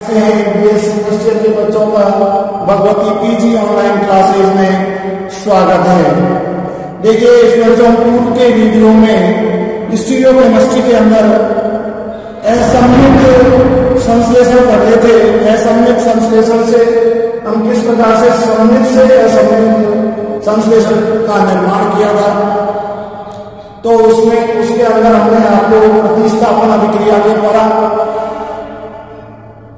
Industrial के बच्चों का भगवती पीजी ऑनलाइन क्लासेज में स्वागत है। देखिए, इसमें जो हम पूर्व के वीडियो में स्टीरियो केमिस्ट्री के अंदर असममित संश्लेषण कर रहे थे। असममित संश्लेषण से हम किस प्रकार से सममित से असममित संश्लेषण का निर्माण किया था, तो उसके अंदर हमने आपको प्रतिस्थापन अभिक्रिया के द्वारा,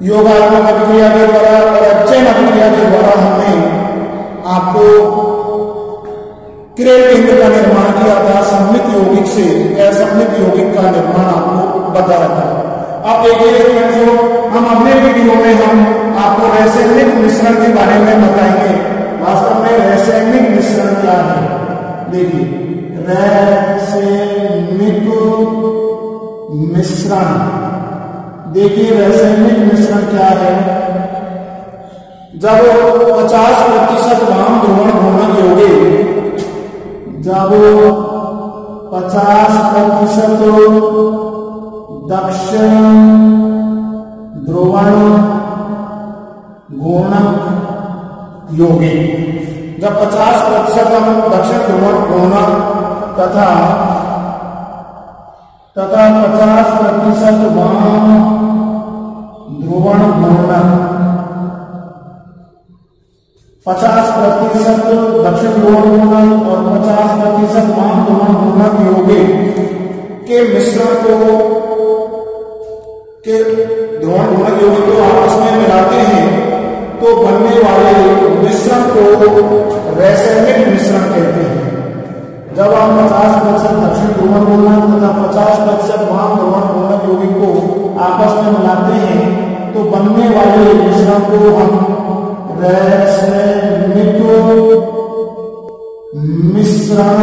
योगात्मक अभिक्रिया के द्वारा और अचयन अभिक्रिया के द्वारा हमने आपको क्रिया केंद्र का निर्माण किया था। सममित यौगिक से असममित यौगिक का निर्माण आपको बताया था। अब देखिए, जो हम अपने वीडियो में हम आपको रासायनिक मिश्रण के बारे में बताएंगे। वास्तव में रासायनिक मिश्रण क्या है? देखिए, रासायनिक मिश्रण, देखिए रासायनिक मिश्रण क्या है? जब 50% वाम ध्रुवण घूर्णक यौगिक, जब 50% दक्षिण ध्रुवण घूर्णक यौगिक, जब 50% हम दक्षिण ध्रुवण घूर्णक तथा 50% वाम ध्रुवण घूर्णक, 50% दक्षिण ध्रुवण घूर्णक और 50% वाम ध्रुवण घूर्णक यौगिक के मिश्रण को, के ध्रुवण घूर्णक यौगिक को आपस में मिलाते हैं तो बनने वाले मिश्रण को रासायनिक मिश्रण कहते हैं। जब आप 50% दक्षिण ध्रुवण घूर्णक तथा 50% वाम ध्रुवण घूर्णक यौगिक को आपस में मिलाते हैं तो बनने वाले मिश्रण को हम रासायनिक मिश्रण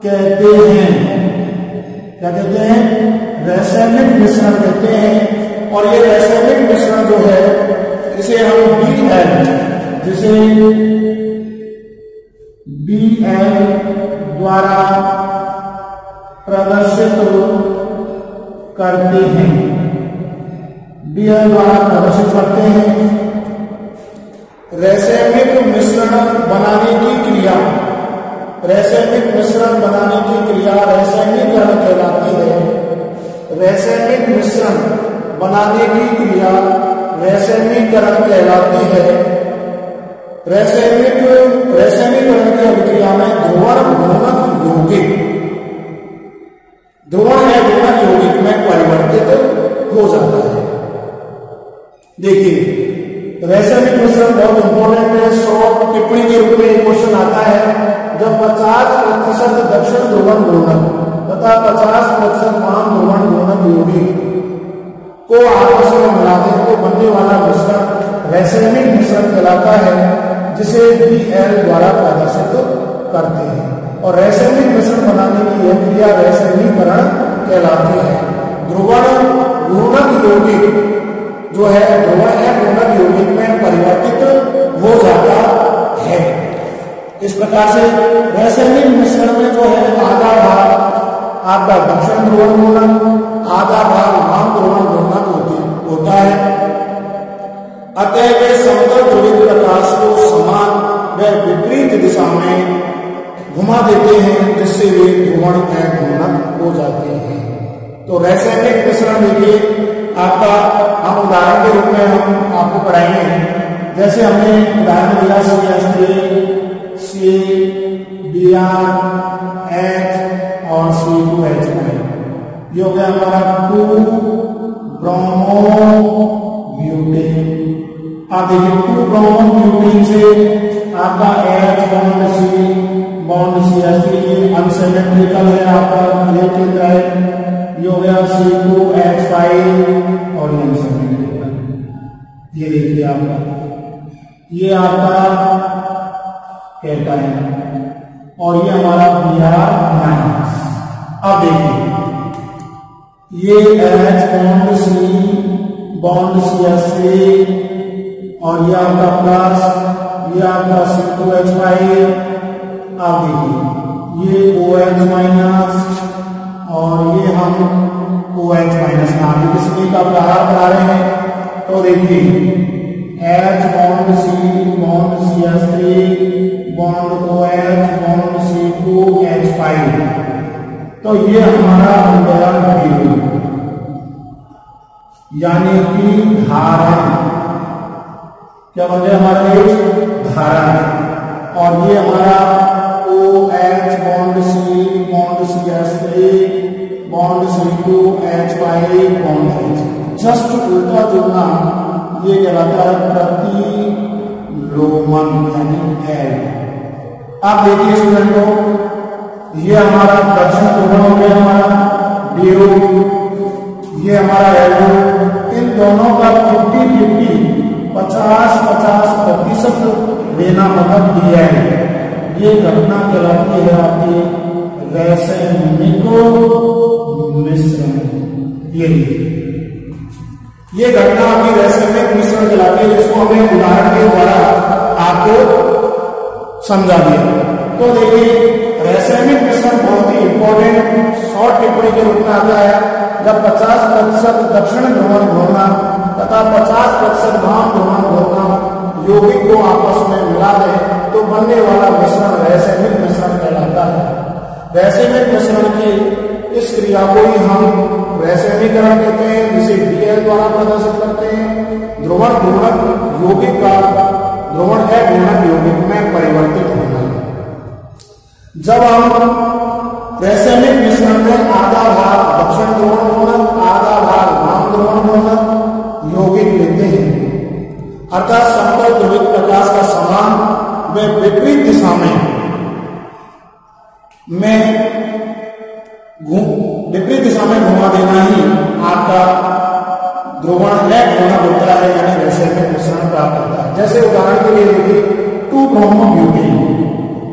कहते हैं। क्या कहते हैं? रासायनिक मिश्रण कहते हैं। और ये रासायनिक मिश्रण जो है, इसे हम BL द्वारा प्रदर्शित करते हैं। BL द्वारा प्रदर्शित करते हैं। रासायनिक मिश्रण बनाने की क्रिया, रासायनिक मिश्रण बनाने की क्रिया रासायनिकरण कहलाती है। रासायनिक मिश्रण बनाने की क्रिया रासायनिकरण कहलाती है। रासायनिकरण की अभिक्रिया में ध्रुवण घूर्णक यौगिक, ध्रुवण या घूर्णक यौगिक में परिवर्तित हो जाता है। देखिए, रासायनिक मिश्रण बहुत इंपॉर्टेंट है। शॉर्ट टिप्पणी के रूप में एक क्वेश्चन आता है, जब 50% दक्षिण ध्रुवण घूर्णक तथा 50% वाम ध्रुवण घूर्णक यौगिक को आपस में मिलाते हैं तो बनने वाला मिश्रण रासायनिक मिश्रण कहलाता है, जिसे BL द्वारा प्रदर्शित करते हैं। और रासायनिक मिश्रण बनाने की यह क्रिया रासायनिकरण कहलाती है। ध्रुवण घूर्णक यौगिक जो है, ध्रुवण या घूर्णक यौगिक में परिवर्तित हो जाता है। इस प्रकार से रासायनिक मिश्रण में जो है, आधा भाग आपका दक्षिण ध्रुवण घूर्णक, आधा भाग वाम ध्रुवण घूर्णक होता है। अतः वे समतल ध्रुवित प्रकाश को समान व विपरीत दिशा में घुमा देते हैं, जिससे वे ध्रुवण या घूर्णक हो जाते हैं। तो रासायनिक मिश्रण देखिए आपका, हम उदाहरण के रूप में हम आपको पढ़ाएंगे। जैसे हमने उदाहरण दिया CH3BrH और C2H5, ये हो गया हमारा 2 ब्रोमो ब्यूटेन। आप देखिए, 2 ब्रोमो ब्यूटेन से आपका H बॉन्ड CH3 अनसिमेट्रिकल है, आपका क्रिया केंद्र है। ये हो गया C2H5 और ये अनसिमेट्रिकल। ये देखिए आपका, ये आपका कहता है, और ये हमारा Br-। अब देखिए, ये H बॉन्ड CH3 और ये आपका प्लस, ये आपका C2H5। आप देखिए, ये OH- और ये हम OH माइनस का। अभी किसी का प्रहार करा रहे हैं तो देखिए H bond C bond CH3 bond OH bond C2H5, तो ये हमारा बन गया DO, यानी कि धारण। क्या बन गया हमारा धारण। और ये हमारा OH bond C bond CH3 bond C2H5 bond H, just उल्टा जुड़ना ये कहलाता है प्रतिलोमन यानी L। आप देखिए स्टूडेंटों, ये हमारा दक्षिण ध्रुवण हो गया हमारा DO, ये हमारा LO। इन दोनों का 50-50 लेना मतलब DL। ये घटना कहलाती है आपकी रासायनिक मिश्रण। ये घटना आपकी रासायनिक मिश्रण कहलाती है, जिसको हमने उदाहरण के द्वारा आपको समझा दिया। तो देखिए रासायनिक मिश्रण बहुत ही इंपॉर्टेंट शॉर्ट टिप्पणी के रूप में आता है। जब 50% दक्षिण ध्रुवण घूर्णन तथा 50% वाम ध्रुवण घूर्णन यौगिक को आपस में मिला दे तो बनने वाला मिश्रण रासायनिक मिश्रण कहलाता है। रासायनिक मिश्रण की इस क्रिया को ही हम रासायनिकरण कहते हैं, जिसे DL द्वारा प्रदर्शित करते हैं। ध्रुवण घूर्णक यौगिक का ध्रुवण अघूर्णक यौगिक में परिवर्तित होना। जब हम रासायनिक मिश्रण में आधा भाग दक्षिण ध्रुवण घूर्णक आधा भाग वाम ध्रुवण घूर्णक यौगिक लेते हैं, अर्थात समतल ध्रुवित प्रकाश का समान व विपरीत दिशा में घुमा देना ही आपका ध्रुवण अघूर्णक होता है, यानी रासायनिक मिश्रण प्राप्त होता है। जैसे उदाहरण के लिए देखिए 2-ब्रोमो-ब्यूटेन।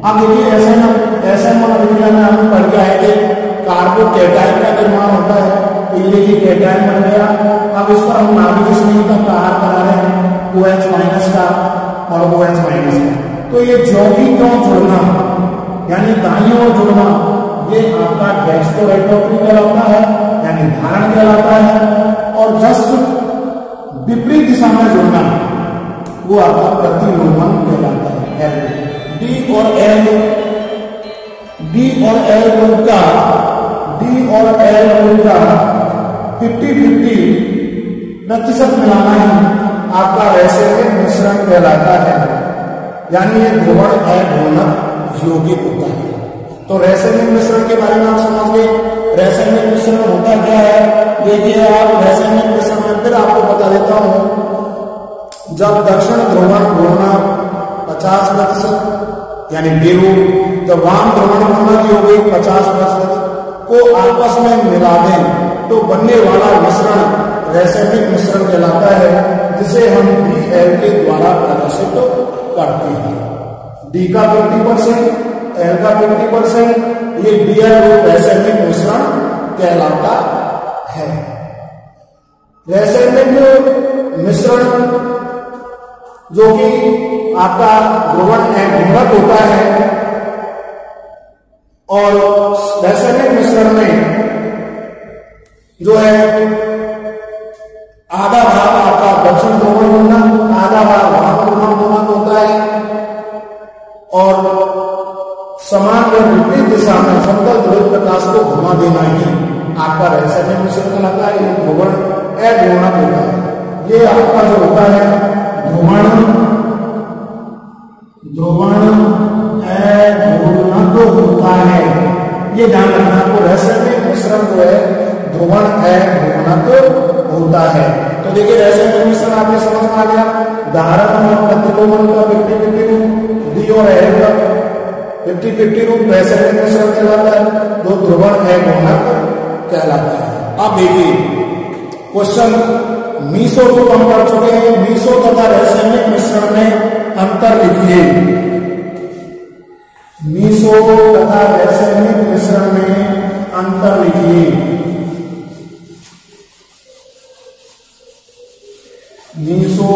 अब देखिए ऐसे मनोविज्ञान में हम पढ़ के आए थे कार्बोकैटायन का निर्माण होता है, तो ये देखिए कैटायन बन गया। अब इस पर हम नाभिक स्नेही का प्रहार करा रहे हैं OH माइनस का और OH माइनस का, तो ये यौगिकों जुड़ना यानी दाईं ओर जुड़ना, ये आपका डेक्स्ट्रोएटोपी कहलाता है, यानी धारण कहलाता है। और जस्ट विपरीत दिशा में जुड़ना वो आपका प्रतिलोमन कहलाता है। D और L उनका 50-50% मिलाना ही आपका रासायनिक मिश्रण कहलाता है, यानी ये ध्रुवण अघूर्णक यौगिक होता है। तो रासायनिक मिश्रण के बारे में आप समझ गए। रासायनिक मिश्रण होता क्या है, देखिए आप रासायनिक मिश्रण में फिर आपको बता देता हूं। जब दक्षिण ध्रुवण घूर्णक 50% यानी DO, जब वाम ध्रुवण घूर्णक यौगिक 50% को आपस में मिला दें तो बनने वाला मिश्रण रासायनिक मिश्रण कहलाता है, जिसे हम DL के द्वारा प्रदर्शित करते हैं। D का 50%, L का 50%, ये DL रूप रासायनिक मिश्रण कहलाता है। रासायनिक मिश्रण जो कि आपका ध्रुवण अघूर्णक होता है, और रासायनिक मिश्रण में जो है आधा भाग आपका दक्षिण ध्रुवण घूर्णक आधा भाग वाम ध्रुवण घूर्णक होता है, और समान व विपरीत दिशा में समतल ध्रुवित प्रकाश को घुमा देना ही आपका रासायनिक मिश्रण कहलाता है। ये ध्रुवण अघूर्णक होता है। ये आपका जो होता है ध्रुवण अघूर्णक होता है। ये ध्यान रखना आपको, रासायनिक मिश्रण जो है ध्रुवण अघूर्णक होता है। तो देखिए रासायनिक मिश्रण आपने समझ में आ गया। धारण और प्रतिलोमन का 50-50 रूप, D और L का 50-50 रूप रासायनिक मिश्रण कहलाता है, जो ध्रुवण अघूर्णक कहलाता है। अब देखिए क्वेश्चन मीसो रूप हम पढ़ चुके हैं। मीसो तथा रासायनिक मिश्रण में अंतर लिखिए। मीसो तथा रासायनिक मिश्रण में अंतर लिखिए। मीसो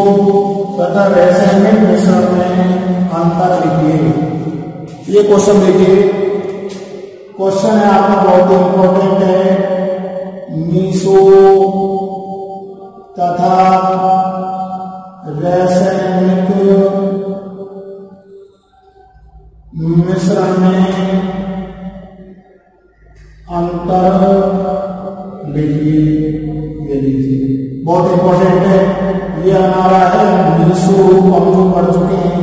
तथा रासायनिक मिश्रण में अंतर लिखिए। ये क्वेश्चन देखिए, क्वेश्चन है आपका बहुत इंपॉर्टेंट है। मीसो मीसो तथा रासायनिक मिश्रण में अंतर लिखिए। ये लीजिए, बहुत इंपॉर्टेंट है। ये हमारा है मीसो रूप, हम जो पढ़ चुके हैं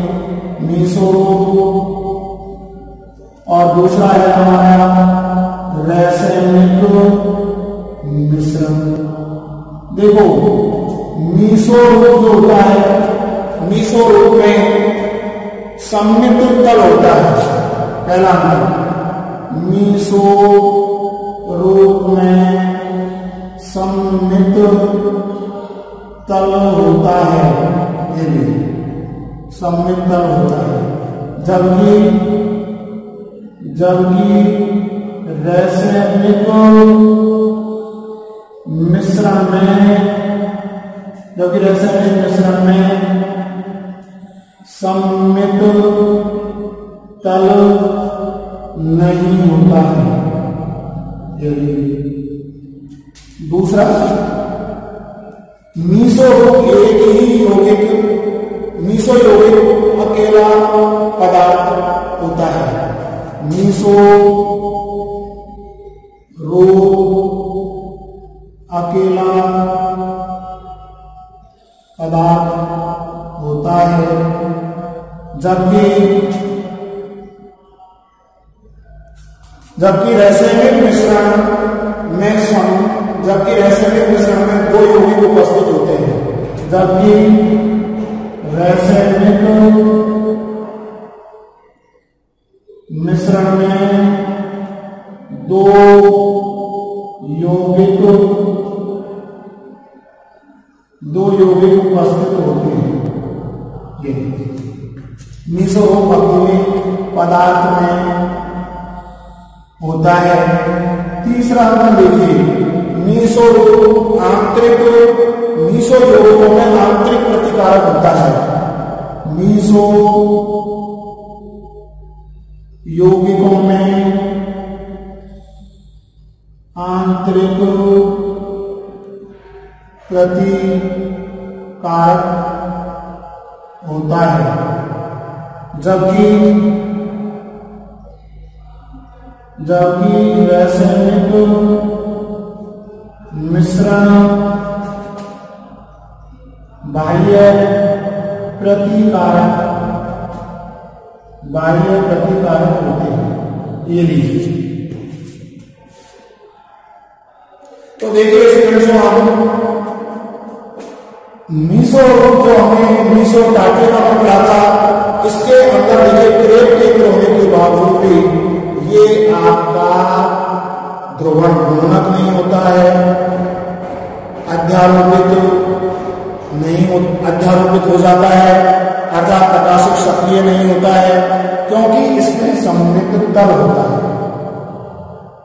मीसो रूप, और दूसरा है हमारा रासायनिक मिश्रण। देखो मीसो रूप जो होता है, मीसो रूप में सममित तल होता है। पहला अंतर, मीसो रूप में सममित तल होता है, ये भी सममित तल होता है। जबकि रासायनिक मिश्रण में सममित तल नहीं होता है। दूसरा, मीसो एक ही यौगिक, मीसो यौगिक अकेला पदार्थ होता है। मीसो रूप अकेला पदार्थ होता है, जबकि रासायनिक मिश्रण में दो यौगिक उपस्थित होते हैं। जबकि रासायनिक मिश्रण में दो यौगिक उपस्थित होते हैं। ये मीसो रूप अकेले पदार्थ में होता है। तीसरा अंतर देखिए, मीसो रूप मीसो यौगिकों में आंतरिक प्रतिकारक होता है। मीसो यौगिकों में आंतरिक प्रतिकारक होता है, जबकि रासायनिक मिश्रण बाह्य प्रतिकारक होते हैं। ये लीजिए, तो देखिए स्टूडेंट्स, हम मीसो रूप जो हमें मीसो टाटे का पढ़ा था, इसके अंदर देखिए क्रेब केंद्र होने के बावजूद भी ये आपका ध्रुवण गुणनक नहीं होता है, अध्यारोपित हो जाता है, अर्थात प्रकाशिक सक्रिय नहीं होता है, क्योंकि इसमें सममित तल होता है।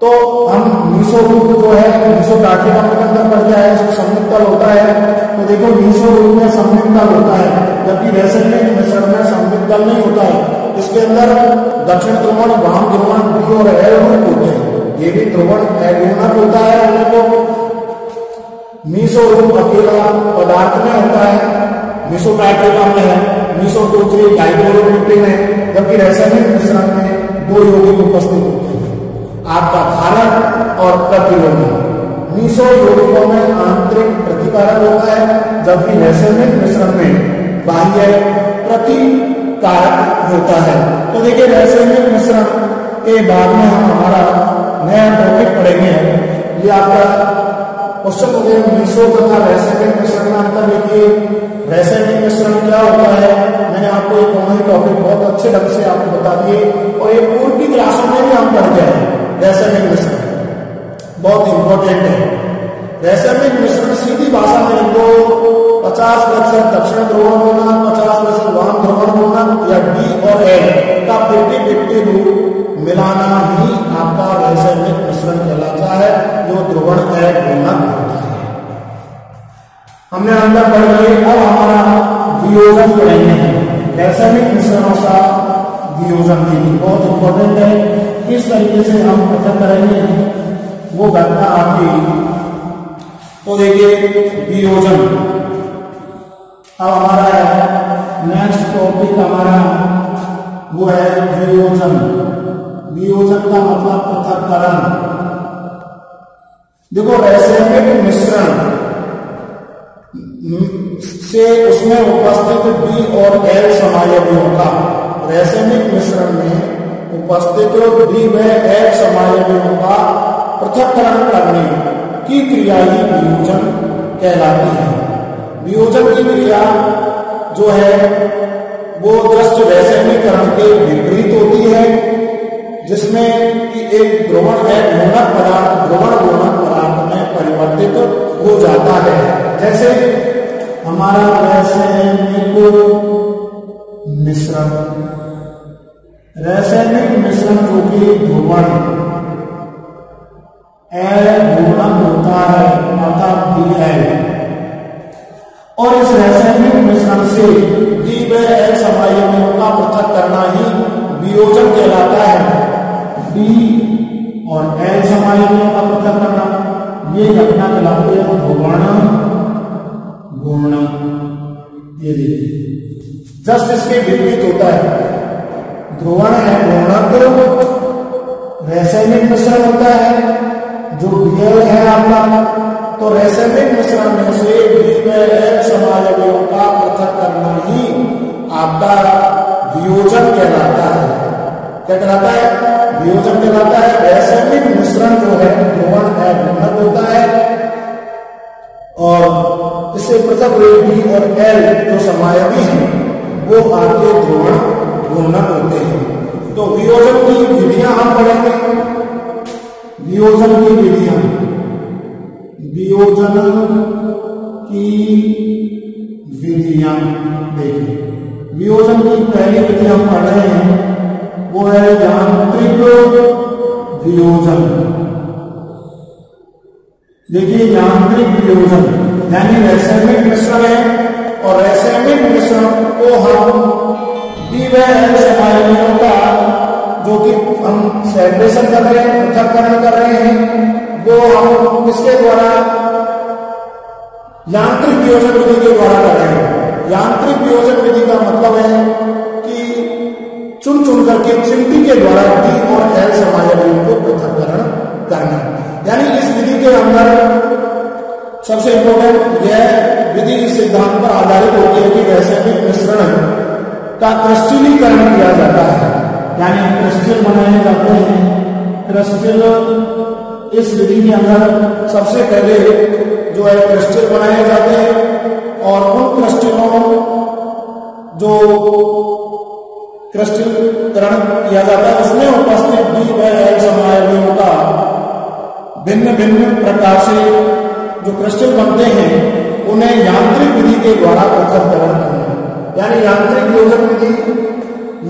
तो हम मीसो रूप जो है, मीसो टाटे का अंदर पड़ गया है, इसमें सममित तल होता है। तो देखो मीसो रूप में सममित तल होता है, जबकि रासायनिक मिश्रण में सममित तल नहीं होता है। इसके अंदर दक्षिण ध्रुवण, वाम ध्रुवण, डी और एल रूप होते हैं। ये भी ध्रुवण अगुणक होता है। मीसो रूप अकेला पदार्थ में होता है, मीसो टाइट्रेटा में है, मीसो 2,3 डाइक्लोरोप्रोपेन है, जबकि रासायनिक मिश्रण में दो यौगिक उपस्थित होते हैं, आपका धारक और प्रतिरोधी। मीसो यौगिकों में आंतरिक प्रतिकारक होता है, जबकि रासायनिक मिश्रण में बाह्य प्रतिकारक होता है। तो देखिए रासायनिक मिश्रण के बाद में हम हमारा नया टॉपिक पढ़ेंगे। ये आपका क्वेश्चन हो गया, मीसो तथा रासायनिक मिश्रण में अंतर लिखिए। रासायनिक मिश्रण क्या होता है, मैंने आपको ये दोनों ही टॉपिक बहुत अच्छे ढंग से आपको बता दिए, और ये पूर्व की क्लासों में भी हम पढ़ गए हैं। रासायनिक मिश्रण बहुत इंपॉर्टेंट है। रासायनिक मिश्रण सीधी भाषा में लिख दो, 50% दक्षिण ध्रुवण होना, 50% वाम ध्रुवण होना, या डी और एल का 50-50 रूप मिलाना ही आपका रासायनिक मिश्रण कहलाता है, जो ध्रुवण अगुणक होता है। हमने अंदर पढ़ लिए, अब हमारा वियोजन पढ़ेंगे। रासायनिक मिश्रणों का वियोजन भी बहुत इंपॉर्टेंट है। किस तरीके से हम पता करेंगे वो घटना आपकी तो देखिए वियोजन अब हमारा है नेक्स्ट टॉपिक हमारा वो है वियोजन। वियोजन का मतलब पृथक्करण। देखो रासायनिक मिश्रण से उसमें उपस्थित बी और एल समायवियों का, रासायनिक मिश्रण में उपस्थित बी व एल समायवियों का पृथक्करण करने की क्रिया ही वियोजन कहलाती है। वियोजन की क्रिया जो है वो दृष्ट रासायनिकरण के विपरीत होती है, जिसमें कि एक ध्रुवण घूर्णक पदार्थ ध्रुवण घूर्णक पदार्थ में परिवर्तित हो जाता है। जैसे हमारा रासायनिक मिश्रण, रासायनिक मिश्रण जो कि ध्रुवण घूर्णक होता है अर्थात Bl, और इस रासायनिक मिश्रण से डी व एल समायवियों का पृथक करना ही वियोजन कहलाता है। डी और एल समायवियों का पृथक करना ये घटना कहलाती है ध्रुवण घूर्णक। ये देखिए जस्ट इसके विपरीत होता है। ध्रुवण है घूर्णक, रासायनिक मिश्रण होता है जो Bl है आपका, तो रासायनिक मिश्रण में से डी व एल समायवियों का पृथक करना ही आपका वियोजन कहलाता है। क्या कहलाता है? वियोजन कहलाता है। रासायनिक मिश्रण जो है ध्रुवण घूर्णक होता है और इससे पृथक हुए डी और एल जो समायवी हैं वो आपके ध्रुवण घूर्णक होते हैं। तो वियोजन की विधियां हम पढ़ेंगे। वियोजन की विधियां, वियोजन की विधियां देखिए। वियोजन की पहली विधि हम पढ़ रहे हैं वो है यांत्रिक वियोजन। देखिए यांत्रिक वियोजन यानी रासायनिक मिश्रण है और रासायनिक मिश्रण को हम डी व एल समायवियों का जो कि हम सेपरेशन कर रहे हैं, पृथक्करण कर रहे हैं, वो हम किसके द्वारा? यांत्रिक वियोजन विधि के द्वारा कर रहे हैं। यांत्रिक वियोजन विधि का मतलब है कि चुन चुन करके चिमटी के द्वारा डी और एल समायवियों को पृथक्करण करना। यानी इस विधि के अंदर सबसे इंपॉर्टेंट यह विधि इस सिद्धांत पर आधारित होती है कि रासायनिक मिश्रण का क्रिस्टलीकरण किया जाता है, यानी क्रिस्टल बनाए जाते हैं। क्रिस्टल इस विधि के अंदर सबसे पहले जो है क्रिस्टल बनाए जाते हैं और उन क्रिस्टलों जो क्रिस्टलीकरण किया जाता है उसमें उपस्थित डी व एल समायवियों का भिन्न भिन्न प्रकार से जो क्रिस्टल बनते हैं उन्हें यांत्रिक विधि के द्वारा पृथक्करण करना, यानी यांत्रिक वियोजन विधि।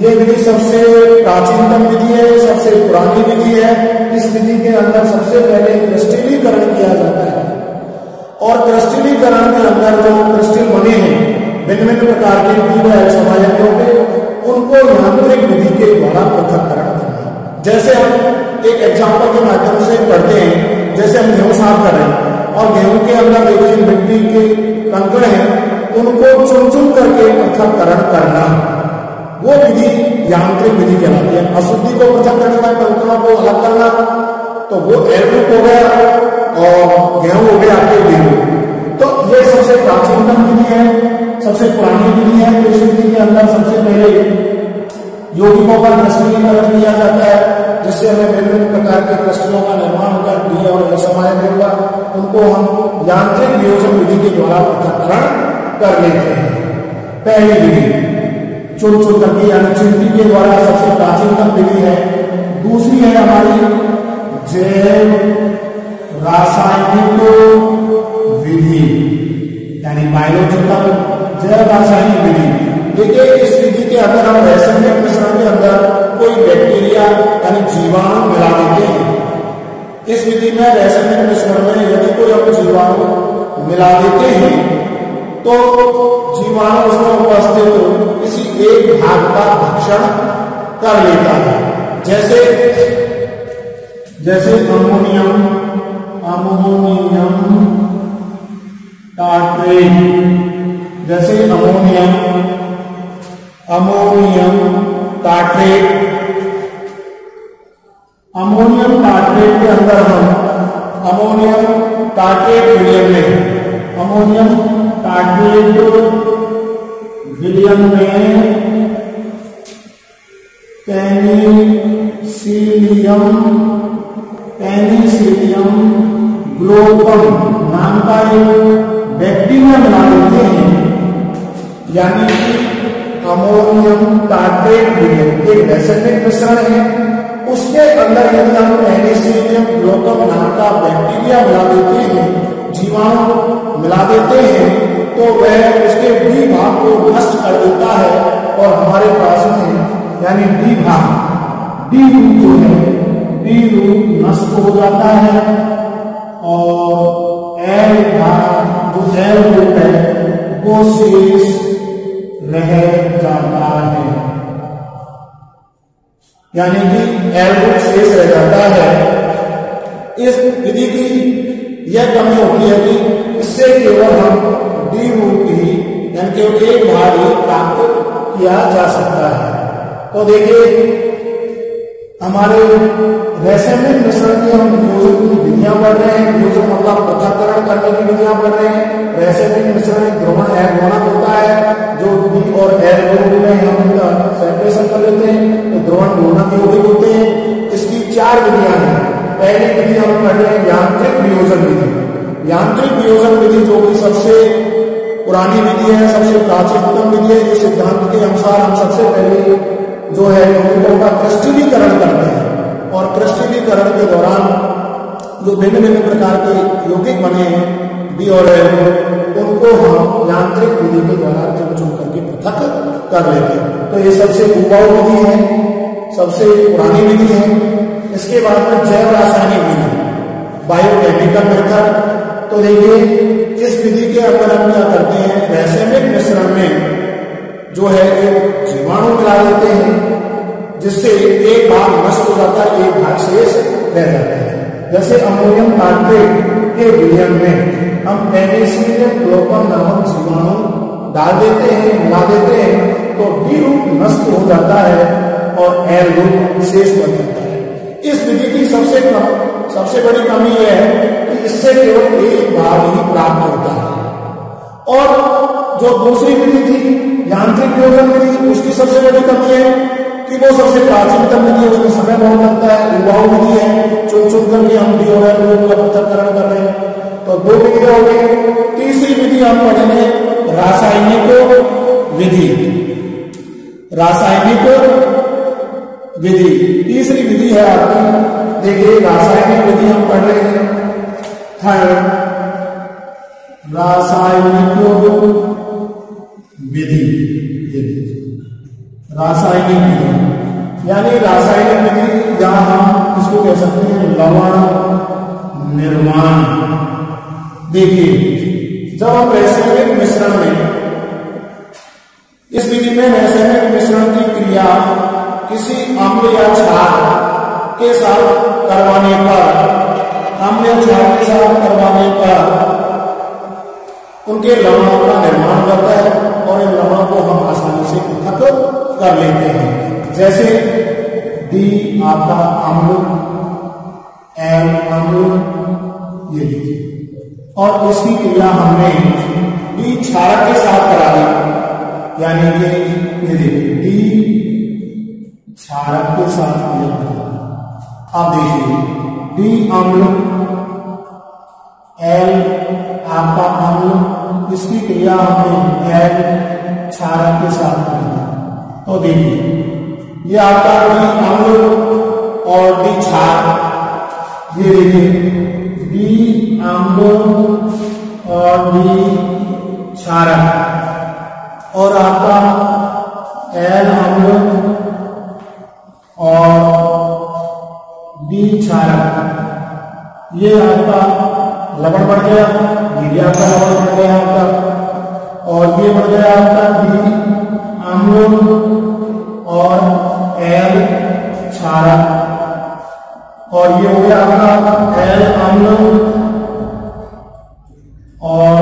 ये विधि सबसे प्राचीनतम विधि है, सबसे पुरानी विधि है। इस विधि के अंदर सबसे पहले क्रिस्टलीकरण किया जाता है और क्रिस्टलीकरण के अंदर जो क्रिस्टल बने हैं भिन्न भिन्न प्रकार के डी व एल समायवियों के, उनको यांत्रिक विधि के द्वारा पृथक्करण करना। जैसे हम एक एग्जाम्पल के माध्यम से पढ़ते हैं, जैसे हम गेहूं साफ कर रहे हैं और गेहूं के अंदर देखिए मिट्टी के कंकड़ हैं, उनको चुन चुन करके पृथक्करण करना, वो विधि यांत्रिक विधि कहलाती है। अशुद्धि को पृथक करना, कंकड़ों को अलग करना, तो वो एल ग्रुप हो गया और गेहूं हो गया आपके गेहूं। तो ये सबसे प्राचीनतम विधि है, सबसे पुरानी विधि है। इस विधि के अंदर सबसे पहले यौगिकों का क्रिस्टलीकरण किया जाता है, जिससे हमें भिन्न भिन्न प्रकार के क्रिस्टलों का निर्माण होता है, डी और एल समायवियों का। उनको हम यांत्रिक वियोजन विधि के द्वारा पृथक्करण कर लेते हैं। पहली विधि चुन चुन करके यानी चिमटी के द्वारा सबसे प्राचीनतम विधि है। दूसरी है हमारी जैव रासायनिक विधि, यानी बायोलॉजिकल जैव रासायनिक विधि। देखिए इस विधि के अंदर हम रासायनिक मिश्रण के अंदर कोई बैक्टीरिया यानी जीवाणु मिला देते हैं। इस विधि में रासायनिक मिश्रण में यदि कोई हम जीवाणु मिला देते हैं तो जीवाणु उसमें उपस्थित किसी एक भाग का भक्षण कर लेता है। जैसे अमोनियम टार्ट्रेट, जैसे अमोनियम टार्ट्रेट। अमोनियम टार्ट्रेट के अंदर हम अमोनियम टार्ट्रेट विलयन में पेनिसिलियम ग्लोकम नाम का एक बैक्टीरिया मिला देते हैं, यानी कि अमोनियम टार्ट्रेट विलयन एक रासायनिक मिश्रण है, उसके अंदर यदि हम पेनिसिलियम ग्लोकम नाम का बैक्टीरिया मिला देते हैं, जीवाणु मिला देते हैं, तो वह उसके डी भाग को नष्ट कर देता है और हमारे पास में यानी डी भाग डी रूप जो है डी रूप नष्ट हो जाता है और एल भाग जो एल रूप है वो शेष रह जाता है, यानी कि एल रूप शेष रह जाता है। इस विधि की यह कमी होती है कि इससे केवल हम डी रूप ही यानी केवल एक भाग ही प्राप्त किया जा सकता है। तो देखिए हमारे रासायनिक मिश्रण की हम योजन की विधियां पढ़ रहे हैं, योजन मतलब पृथक्करण करने की विधियां पढ़ रहे हैं। रासायनिक मिश्रण एक ध्रुवण गुणक होता है जो डी और एल ग्रुप में हम इनका सेपरेशन कर लेते हैं तो ध्रुवण गुणक यौगिक होते हैं। इसकी 4 विधियां हैं। पहली विधि हम पढ़ रहे हैं यांत्रिक वियोजन विधि। यांत्रिक वियोजन विधि जो कि सबसे पुरानी विधि है, सबसे प्राचीनतम विधि है। इस सिद्धांत के अनुसार हम सबसे पहले जो है यौगिकों का क्रिस्टलीकरण करते हैं और क्रिस्टलीकरण के दौरान जो भिन्न भिन्न प्रकार के यौगिक बने हैं डी और एल, उनको हम यांत्रिक विधि के द्वारा चुन चुन करके पृथक कर लेते हैं। तो ये सबसे उबाऊ विधि है, सबसे पुरानी विधि है। इसके बाद में जैव रासायनिक विधि बायोकेमिकल मेथड। तो देखिए इस विधि के अंदर हम क्या करते हैं, रासायनिक मिश्रण में जो है एक जीवाणु मिला देते हैं जिससे एक भाग नष्ट हो जाता है, एक भाग शेष रह जाता है। जैसे अमोनियम टार्ट्रेट के विलयन में हम पेनिसिलियम ग्लोकम नामक जीवाणु डाल देते हैं, मिला देते हैं, तो डी रूप नष्ट हो जाता है और एल रूप शेष बन जाता है। इस विधि की सबसे बड़ी कमी यह है कि इससे केवल एक भाग ही प्राप्त होता है। और जो दूसरी विधि थी यांत्रिक वियोजन विधि, उसकी सबसे बड़ी कमी है कि वो सबसे प्राचीनतम विधि है, उसमें समय बहुत लगता है, उबाऊ विधि है, चुन चुन करके हम डी और एल ग्रुप का पृथक्करण कर रहे हैं। तो 2 विधियां हो गई। तीसरी विधि हम पढ़ेंगे रासायनिक विधि। रासायनिक विधि तीसरी विधि है आपकी। देखिए रासायनिक विधि हम पढ़ रहे हैं थर्ड रासायनिक विधि। रासायनिक विधि यानी रासायनिक विधि या हम इसको कह सकते हैं लवण निर्माण। देखिए जब हम रासायनिक मिश्रण में इस विधि में रासायनिक मिश्रण की क्रिया किसी अम्ल या क्षार के साथ करवाने पर उनके लवणों का निर्माण करता है और इन लवणों को हम आसानी से पृथक कर लेते हैं। जैसे डी आपका अम्ल, एल अम्ल, ये और इसकी क्रिया हमने डी क्षारक के साथ करा दी, यानी कि ये देखिए डी क्षारक के साथ किया। अब देखिए डी अम्ल, एल आपका अम्ल, इसकी क्रिया हमने एल क्षारक के साथ की। तो देखिए ये आपका डी अम्ल और डी क्षार, ये देखिए डी अम्ल और डी क्षारक और आपका एल अम्ल और डी क्षारक, ये आपका लवण बन गया, ये भी आपका लवण बन गया आपका, और ये बन गया आपका डी अम्ल और एल क्षारक, और ये हो गया आपका एल अम्ल और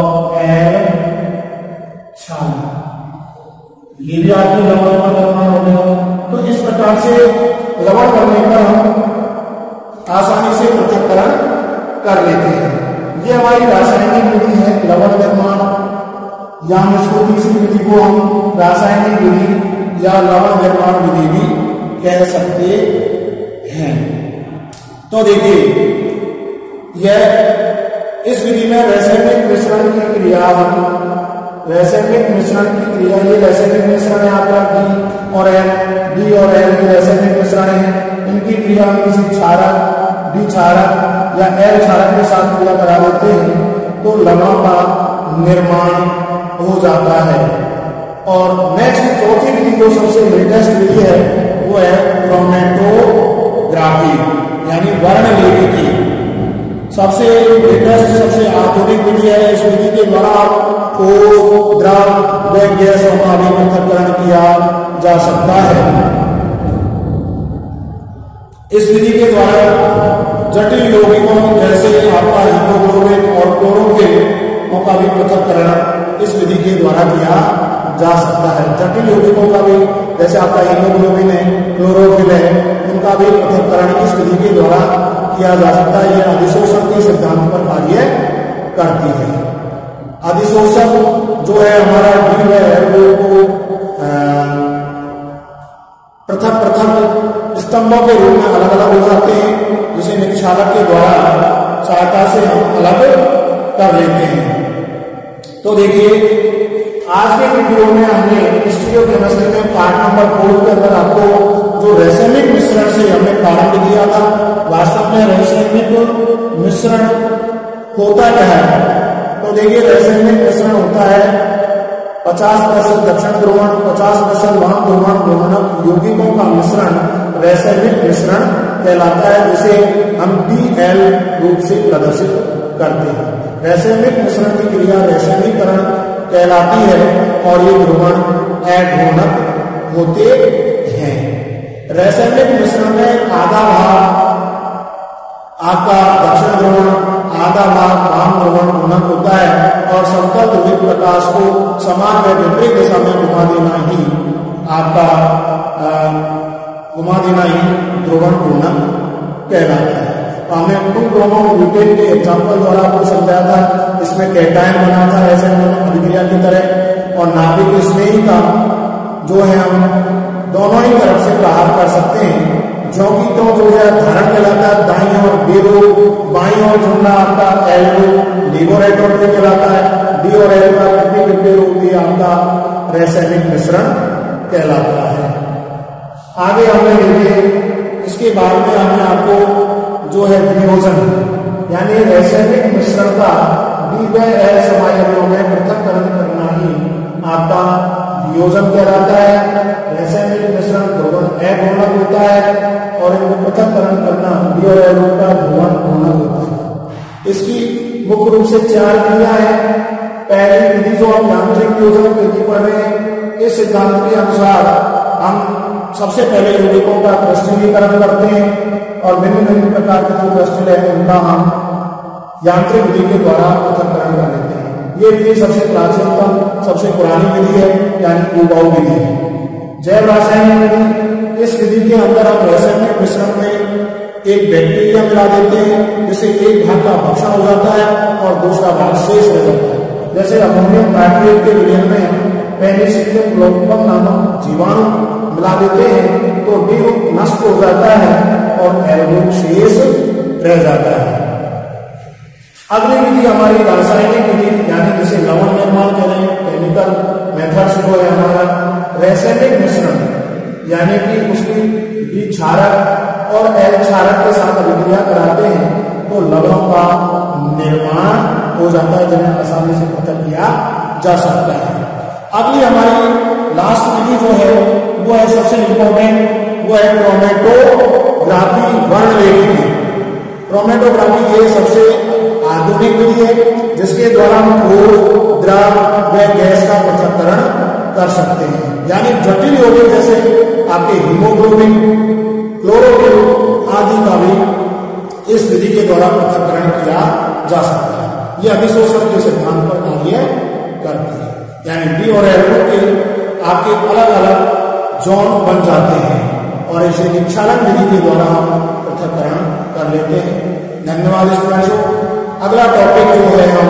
को हम रासायनिक विधि या लवण निर्माण विधि भी कह सकते हैं। तो देखिए, यह इस विधि में रासायनिक मिश्रण की क्रिया, रासायनिक मिश्रण की क्रिया, ये रासायनिक मिश्रण है आपका डी और एल, डी और एल के रासायनिक मिश्रण है। इनकी क्रिया हम किसी क्षारक, डी क्षारक या एल क्षारक के साथ क्रिया करा देते हैं तो लवणों का निर्माण हो जाता है। और नेक्स्ट चौथी विधि जो सबसे लेटेस्ट विधि है वो है क्रोमैटोग्राफी यानी वर्णलेखी। सबसे लेटेस्ट, सबसे आधुनिक विधि है। इस विधि के द्वारा ठोस, द्रव व गैसों का भी पृथक्करण किया जा सकता है। इस विधि के द्वारा जटिल यौगिकों जैसे आपका हीमोग्लोबिन और क्लोरोफिल का भी पृथक्करण इस विधि के द्वारा किया जा सकता है। जटिल यौगिकों का भी, जैसे आपका हीमोग्लोबिन है, क्लोरोफिल है, उनका भी पृथक्करण इस विधि के द्वारा किया जा सकता है। यह अधिशोषण के सिद्धांत पर कार्य करती है। अधिशोषण जो है हमारा डी है वो पृथक स्तंभों के रूप में अलग अलग हो जाते हैं, जिसे निक्षालक के द्वारा सहायता से हम अलग कर लेते हैं। तो देखिए, आज के वीडियो में हमने स्टीरियोकेमिस्ट्री में पार्ट नंबर 4 के अंदर आपको जो रासायनिक मिश्रण से हमने प्रारंभ किया था, वास्तव में रासायनिक मिश्रण होता क्या है। तो देखिए, रासायनिक मिश्रण होता है 50% दक्षिण ध्रुवण, 50% वाम ध्रुवण ध्रुवणक यौगिकों का मिश्रण रासायनिक मिश्रण कहलाता है, जिसे हम DL रूप से प्रदर्शित करते हैं। रासायनिक मिश्रण की क्रिया रासायनिकरण कहलाती है और ये ध्रुवण अध्रुवणक होते हैं। रासायनिक मिश्रण में आधा भाग आपका दक्षिण ध्रुवण, आधा भाग वाम ध्रुवण ध्रुवणक होता है और समतल ध्रुवित प्रकाश को समान व विपरीत दिशा में घुमा देना ही आपका ध्रुवण ध्रुवणक कहलाता है। तो हमने 2-ब्रोमो-ब्यूटेन के एग्जाम्पल द्वारा आपको समझाया था। इसमें कैटायन बना था रासायनिक अभिक्रिया की तरह, और नाभिक स्नेही का जो है हम दोनों ही तरफ से प्रहार कर सकते हैं। क्योंकि तो जो है धारण कहलाता है दाईं ओर बेरो, बाईं ओर जुड़ना आपका एल्बो लिबोरेटोरी कहलाता है। डी और एल का 50-50 रूप भी आपका रासायनिक मिश्रण कहलाता है। आगे हमने देखे, इसके बाद में हमने आपको जो है वियोजन यानी रासायनिक मिश्रण का डी व एल समायोजन में पृथक्करण करना ही आपका वियोजन कहलाता है। रासायनिक मिश्रण ध्रुवण अध्रुवणक होता है और इनको पृथक्करण करना डी और एल का ध्रुवण ध्रुवणक होता है। इसकी मुख्य रूप से 4 क्रिया है। पहली विधि जो हम यांत्रिक वियोजन की विधि पढ़ रहे हैं, इस सिद्धांत के अनुसार हम सबसे पहले यौगिकों का क्रिस्टलीकरण करते हैं और भिन्न भिन्न प्रकार के जो क्रिस्टल है उनका हम यांत्रिक विधि के द्वारा पृथक्करण कर लेते हैं। ये विधि सबसे प्राचीनतम, सबसे पुरानी विधि है, यानी उबाऊ विधि है। जैव रासायनिक विधि, इस विधि के अंदर हम रासायनिक मिश्रण में एक बैक्टीरिया मिला देते हैं, जिससे एक भाग का भक्षण हो जाता है और दूसरा भाग शेष रह जाता है। जैसे अमोनियम नाइट्रेट के विलयन में पेनिसिलियम ग्लोबम नामक जीवाणु मिला देते हैं तो डी ग्रुप नष्ट हो जाता है और एल ग्रुप शेष रह जाता है। अगली विधि हमारी रासायनिक विधि यानी जिसे लवण निर्माण करें, केमिकल मेथड से जो है हमारा रासायनिक मिश्रण यानी कि उसकी डी क्षारक और एल क्षारक के साथ अभिक्रिया कराते हैं तो लवणों का निर्माण हो जाता है, जिन्हें आसानी से पृथक किया जा सकता है। अगली हमारी लास्ट विधि जो है वो है सबसे इंपॉर्टेंट, वो है क्रोमैटोग्राफी वर्णलेखी। क्रोमैटोग्राफी ये सबसे आधुनिक विधि है जिसके द्वारा हम ठोस, द्रव व गैस का पृथक्करण कर सकते हैं। यानी जटिल यौगिक जैसे आपके हीमोग्लोबिन, क्लोरोफिल आदि का भी इस विधि के द्वारा पृथक्करण किया जा सकता है। यह अधिशोषण के सिद्धांत पर कार्य करती है, यानी डी और एल के आपके अलग अलग जोन बन जाते हैं और इसे निक्षालन विधि के द्वारा हम पृथक्करण कर लेते हैं। धन्यवाद स्टूडेंट्स। अगला टॉपिक जो है हम